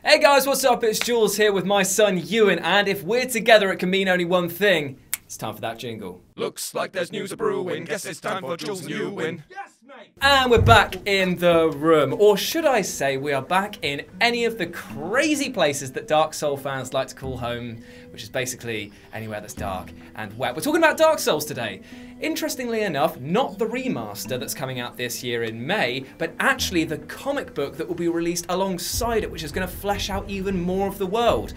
Hey guys, what's up? It's Jules here with my son Ewan, and if we're together it can mean only one thing. It's time for that jingle. Looks like there's news a-brewing. Guess it's time for Jules and Ewan. Yes, mate! And we're back in the room. Or should I say we are back in any of the crazy places that Dark Souls fans like to call home, which is basically anywhere that's dark and wet. We're talking about Dark Souls today. Interestingly enough, not the remaster that's coming out this year in May, but actually the comic book that will be released alongside it, which is going to flesh out even more of the world.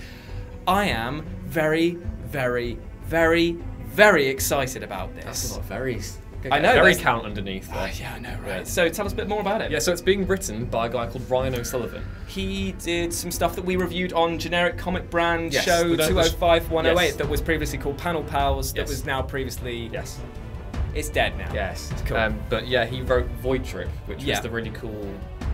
I am very, very, very, very excited about this. That's a lot of very's. I know. Very count underneath there. Oh, yeah, I know, right? Yeah. So tell us a bit more about it. Yeah, so it's being written by a guy called Ryan O'Sullivan. He did some stuff that we reviewed on Generic Comic Brand Yes, Show 205-108 yes. that was previously called Panel Pals, that Yes. was now previously... Yes. It's dead now. Yes. It's cool. But yeah, he wrote Void Trip, which was the really cool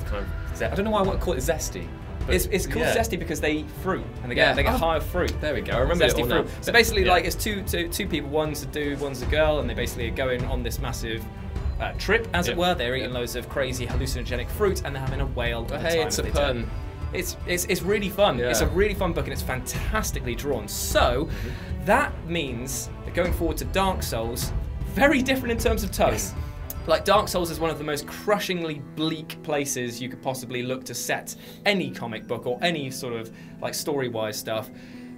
kind of... I don't know why I want to call it zesty. It's called zesty because they eat fruit and they get high fruit. There we go. I remember zesty it fruit. now. So basically, like it's two people. One's a dude, one's a girl, and they basically are going on this massive trip, as it were. They're eating loads of crazy hallucinogenic fruit, and they're having a whale. But hey, it's a pun. It's really fun. Yeah. It's a really fun book, and it's fantastically drawn. So that means that going forward to Dark Souls, very different in terms of tone. Yes. Like, Dark Souls is one of the most crushingly bleak places you could possibly look to set any comic book or any sort of, like, story-wise stuff.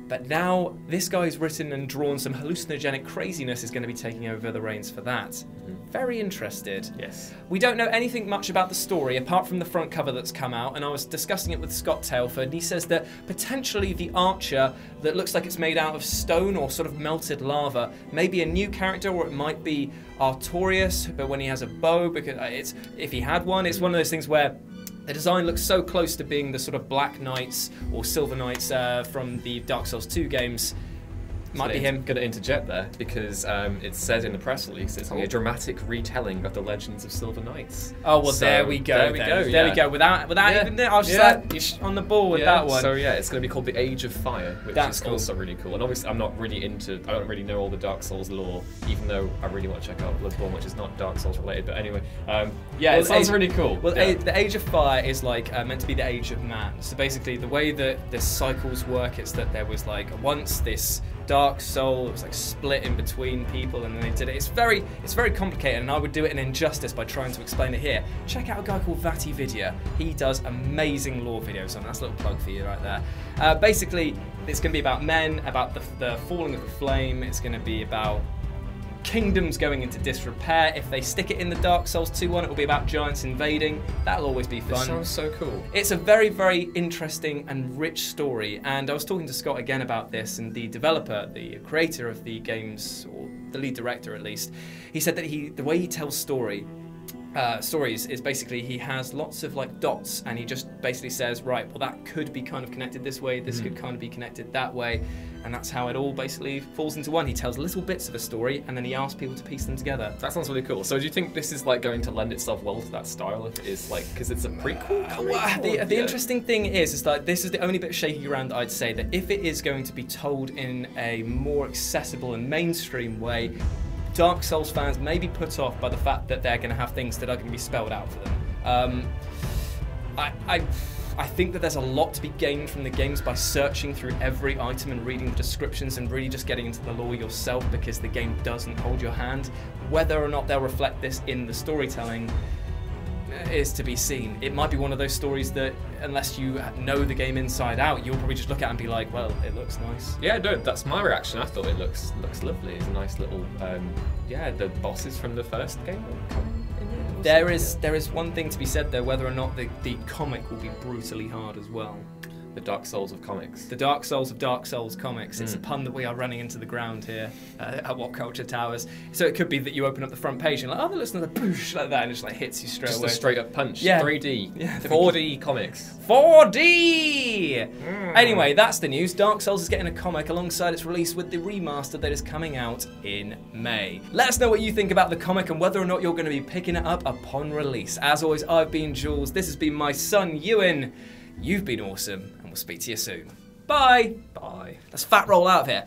But now, this guy's written and drawn some hallucinogenic craziness is going to be taking over the reins for that. Very interested. Yes. We don't know anything much about the story, apart from the front cover that's come out, and I was discussing it with Scott Tailford, and he says that potentially the archer that looks like it's made out of stone or sort of melted lava may be a new character, or it might be Artorias, but when he has a bow, because if he had one, it's one of those things where the design looks so close to being the sort of Black Knights or Silver Knights from the Dark Souls 2 games. Might be him. I'm going to interject there because it says in the press release it's a dramatic retelling of the legends of Silver Knights. Oh well, so there we go. There we go. There we go. Without even I was just like on the ball with that one. So yeah, it's going to be called the Age of Fire, which is cool. Also really cool. And obviously, I don't really know all the Dark Souls lore, even though I really want to check out Bloodborne, which is not Dark Souls related. But anyway, it sounds really cool. Well, the Age of Fire is like meant to be the Age of Man. So basically, the way that the cycles work, it's that there was like once this Dark Soul, it was like split in between people, and then they did it. It's very complicated, and I would do it an injustice by trying to explain it here. Check out a guy called Vati Vidya. He does amazing lore videos on. That's a little plug for you right there. Basically, it's going to be about men, about the falling of the flame. It's going to be about kingdoms going into disrepair. If they stick it in the Dark Souls 2 one, it will be about giants invading. That'll always be fun. This sounds so cool. It's a very, very interesting and rich story, and I was talking to Scott again about this, and the developer, the creator of the games, or the lead director at least, he said that the way he tells stories is basically he has lots of like dots, and he just basically says, right, well that could be kind of connected this way, this could kind of be connected that way, and that's how it all basically falls into one. He tells little bits of a story, and then he asks people to piece them together. That sounds really cool. So do you think this is like going to lend itself well to that style if it is like, because it's a prequel? The interesting thing is like this is the only bit of shaky ground that I'd say, that if it is going to be told in a more accessible and mainstream way, Dark Souls fans may be put off by the fact that they're going to have things that are going to be spelled out for them. I think that there's a lot to be gained from the games by searching through every item and reading the descriptions and really just getting into the lore yourself, because the game doesn't hold your hand. Whether or not they'll reflect this in the storytelling is to be seen. It might be one of those stories that, unless you know the game inside out, you'll probably just look at it and be like, well, it looks nice. Yeah, no, that's my reaction. I thought it looks lovely. It's a nice little, the bosses from the first game are coming in there is one thing to be said though, whether or not the comic will be brutally hard as well. The Dark Souls of comics. The Dark Souls of Dark Souls comics. It's a pun that we are running into the ground here at What Culture Towers. So it could be that you open up the front page and like, oh, listen to the boosh like that, and it just like hits you straight away. Just a straight up punch. Yeah. 3D. Yeah. 4D comics. 4D! Anyway, that's the news. Dark Souls is getting a comic alongside its release with the remaster that is coming out in May. Let us know what you think about the comic and whether or not you're going to be picking it up upon release. As always, I've been Jules. This has been my son, Ewan. You've been awesome, and we'll speak to you soon. Bye! Bye. Let's fat roll out of here.